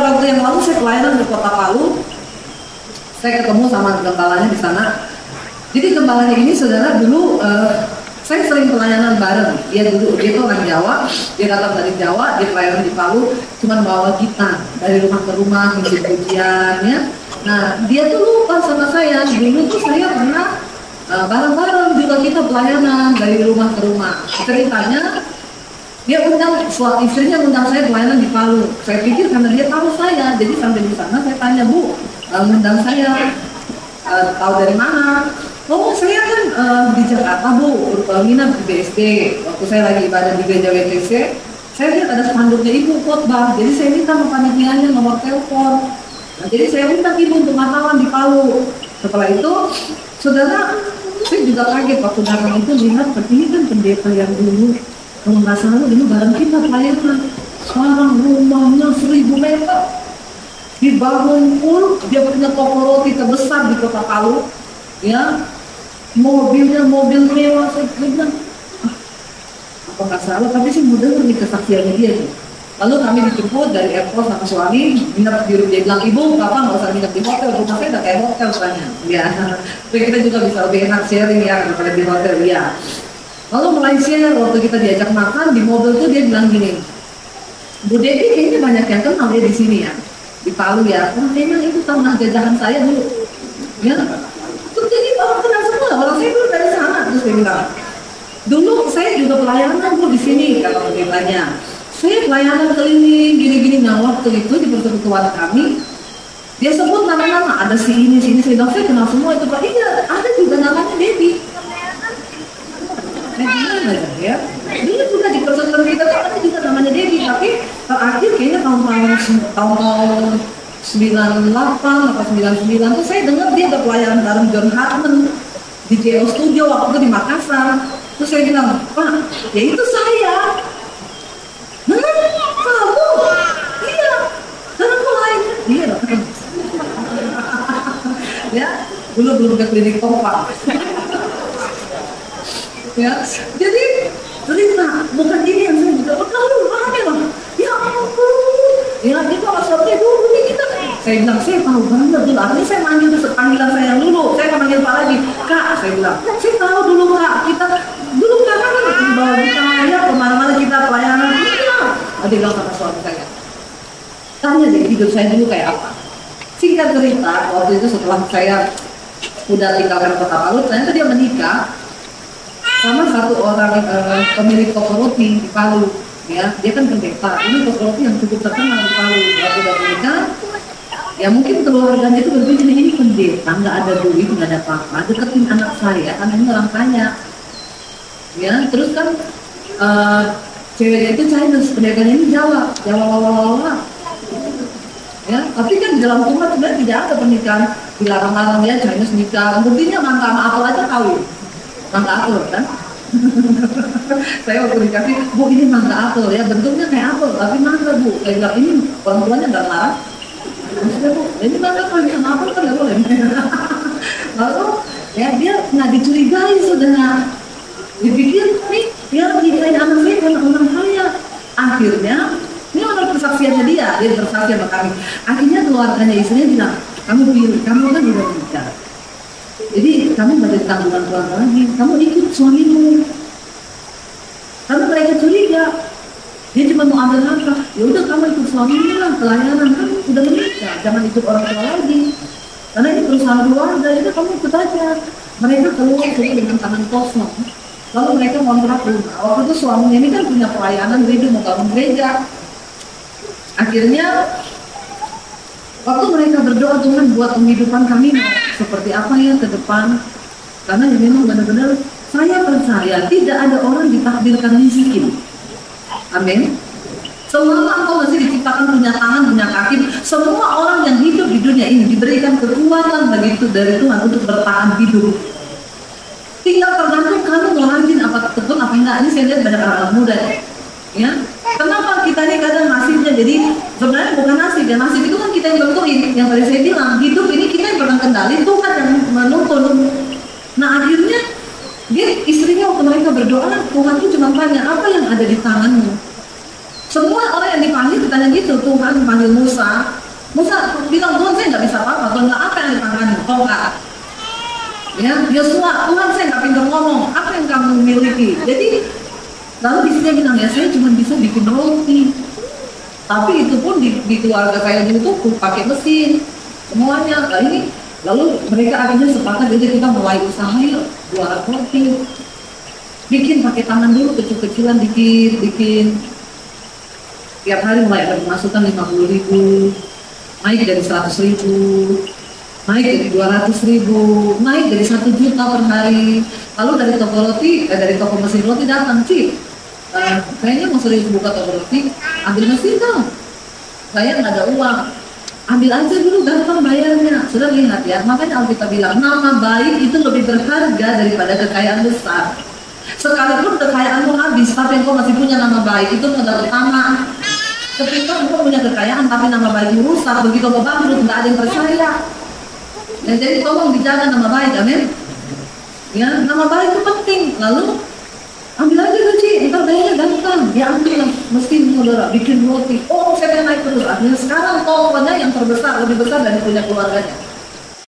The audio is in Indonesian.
beberapa waktu yang lalu saya pelayanan di Kota Palu. Saya ketemu sama gembalanya di sana. Jadi gembalanya ini saudara dulu saya sering pelayanan bareng. Dia tuh orang Jawa, dia datang dari Jawa, dia pelayanan di Palu, cuman bawa gitar dari rumah ke rumah, ngisi pujian ya. Nah, dia tuh lupa sama saya. Dulu tuh saya pernah bareng-bareng juga kita pelayanan dari rumah ke rumah. Ceritanya dia undang, istrinya undang saya pelayanan di Palu. Saya pikir karena dia tahu saya, jadi sampai di sana saya tanya, Bu, undang saya tahu dari mana? Oh, saya kan di Jakarta, Bu, nginap di BSD. Waktu saya lagi ibadah di gereja WTC, saya lihat ada spanduknya Ibu khotbah. Jadi saya minta sama panitianya nomor telepon. Nah, jadi saya undang Ibu untuk Natalan di Palu. Setelah itu, saudara, saya juga kaget waktu datang itu lihat ini kan pendeta yang dulu, kalau nggak salah ini bareng kita pelayanan. Sekarang rumahnya 1000 meter, dibangun full, dia punya toko roti terbesar di Kota Palu. Ya, mobilnya mobil mewah. Saya bilang, apa nggak salah, tapi sih mudah nih kesaksiannya dia tuh. Lalu kami dijemput dari airport sama suami, nginep di rumah. Dia bilang, Ibu, Bapak nggak usah nginep di hotel, rumah saya udah kayak hotel soalnya. Ya, tapi kita juga bisa lebih enak sharing ya daripada di hotel ya. Lalu Malaysia, waktu kita diajak makan di mobil tuh dia bilang gini, Bu Devi kayaknya banyak yang kenal ya di sini ya, di Palu ya. Memang itu tanah jajahan saya dulu. Ya. Jadi orang kenal semua, orang saya dulu dari sana. Terus dia bilang, dulu saya juga pelayanan Bu di sini, kalau beritanya. Saya pelayanan keliling, gini-gini. Nah, waktu itu di persekutuan kami, dia sebut nama-nama, ada si ini, saya bilang, saya kenal semua itu Pak. Iya, ada juga namanya Debbie. Aja ya. Dulu juga di persekutuan kita tuh ada juga namanya Debbie, tapi terakhir kayaknya tahun 98 atau 99 tuh saya dengar dia ada pelayanan bareng John Hartman di JO Studio waktu itu di Makassar. Terus saya bilang, Pak, ya itu saya. Kamu? Iya. Dan aku lain. Iya dong. Ya, belum ke klinik pompa. Ya, jadi cerita bukan ini yang saya juga. Lalu mana loh? Ya ampun. Ya itu asalnya dulu nih kita. Saya bilang, saya tahu banget dulu. Artinya saya manggil panggilan saya yang dulu. Saya manggil Pak lagi, Kak. Saya bilang, saya tahu dulu Kak. Kita dulu karena kan bawa kita kemana-mana kita pelayanan. Iya. Dia bilang sama suami saya, tanya deh hidup saya dulu kayak apa. Singkat cerita, waktu itu setelah saya udah tinggalkan Kota Palu, ternyata dia menikah sama satu orang pemilik toko roti di Palu. Ya, dia kan pendeta. Ini toko roti yang cukup terkenal di Palu. Waktu udah menikah, ya mungkin keluarganya itu berpikir ini pendeta, nggak ada duit, nggak ada apa-apa, deketin anak saya, karena ini orang kaya. Ya, terus kan ceweknya itu Chinese, pendetanya ini Jawa. Ya, tapi kan di dalam rumah sebenarnya tidak ada pernikahan dilarang-larang ya Chinese nikah. Buktinya mangga sama apel aja kawin, mangga apel kan. Saya waktu dikasih, Bu ini mangga apel ya, bentuknya kayak apel tapi mangga Bu. Saya bilang ini orang tuanya nggak larang. Maksudnya Bu, ini mangga kawin sama apel kan nggak boleh. Lalu ya dia nggak dicurigai sudah. Dipikir nih dia nikahin anak saya karena orang kaya. Akhirnya ini menurut persaksiannya dia bersaksi sama kami. Akhirnya keluarganya istrinya bilang, kamu kan udah menikah, jadi kamu gak ada tanggungan keluarga lagi, kamu ikut suamimu. Karena mereka curiga dia cuma mau ambil nafkah, ya udah kamu ikut suamimu lah, pelayanan kan udah menikah, jangan ikut orang tua lagi. Karena ini perusahaan keluarga, itu kamu ikut aja. Mereka keluar dengan tangan kosong. Lalu mereka ngontrak rumah. Waktu itu suaminya ini kan punya pelayanan, dia mau bangun gereja. Akhirnya waktu mereka berdoa, Tuhan buat penghidupan kami seperti apa ya ke depan. Karena ya memang benar-benar saya percaya tidak ada orang ditakdirkan miskin. Amin. Semua engkau masih diciptakan punya tangan, punya kaki. Semua orang yang hidup di dunia ini diberikan kekuatan begitu dari Tuhan untuk bertahan hidup. Tinggal tergantung kamu mau rajin apa tekun apa enggak. Ini saya lihat banyak anak muda ya. Kenapa kita ini kadang nasibnya jadi sebenarnya bukan nasib ya. Nasib itu kan kita yang tentuin. Yang tadi saya bilang hidup ini kita yang pegang kendali, Tuhan yang menuntun. Nah akhirnya dia istrinya waktu mereka berdoa, Tuhan itu cuma tanya apa yang ada di tanganmu. Semua orang yang dipanggil ditanya gitu. Tuhan panggil Musa. Musa bilang, Tuhan saya nggak bisa apa-apa. Tuhan bilang, apa yang dipanggilmu? Tongkat. Ya, Yosua, Tuhan saya nggak pintar ngomong. Apa yang kamu miliki? Jadi lalu di sini dia bilang, ya saya cuma bisa bikin roti. Tapi itu pun di keluarga kayak gitu tuh pakai mesin semuanya. Nah, ini lalu mereka akhirnya sepakat, jadi kita mulai usaha yuk buat roti. Bikin pakai tangan dulu, kecil-kecilan, bikin. Tiap hari mulai ada pemasukan 50.000, naik dari 100.000, naik dari 200.000, naik dari 1 juta per hari. Lalu dari toko roti, dari toko mesin roti datang, Cik, kayaknya mau serius buka toko roti, ambil mesin dong. Saya nggak ada uang, ambil aja dulu, gampang bayarnya. Sudah lihat ya, makanya Alkitab bilang nama baik itu lebih berharga daripada kekayaan besar. Sekalipun kekayaanmu habis, tapi engkau masih punya nama baik, itu modal utama. Ketika engkau punya kekayaan tapi nama baikmu rusak, begitu engkau bangkrut nggak ada yang percaya. Dan jadi tolong dijaga nama baik, amin. Ya, nama baik itu penting. Lalu ambil aja kecil, ntar bayarnya gampang. Ya ambil mesin saudara, bikin roti. Oh, saya naik terus. Akhirnya sekarang tokonya yang terbesar, lebih besar dari punya keluarganya.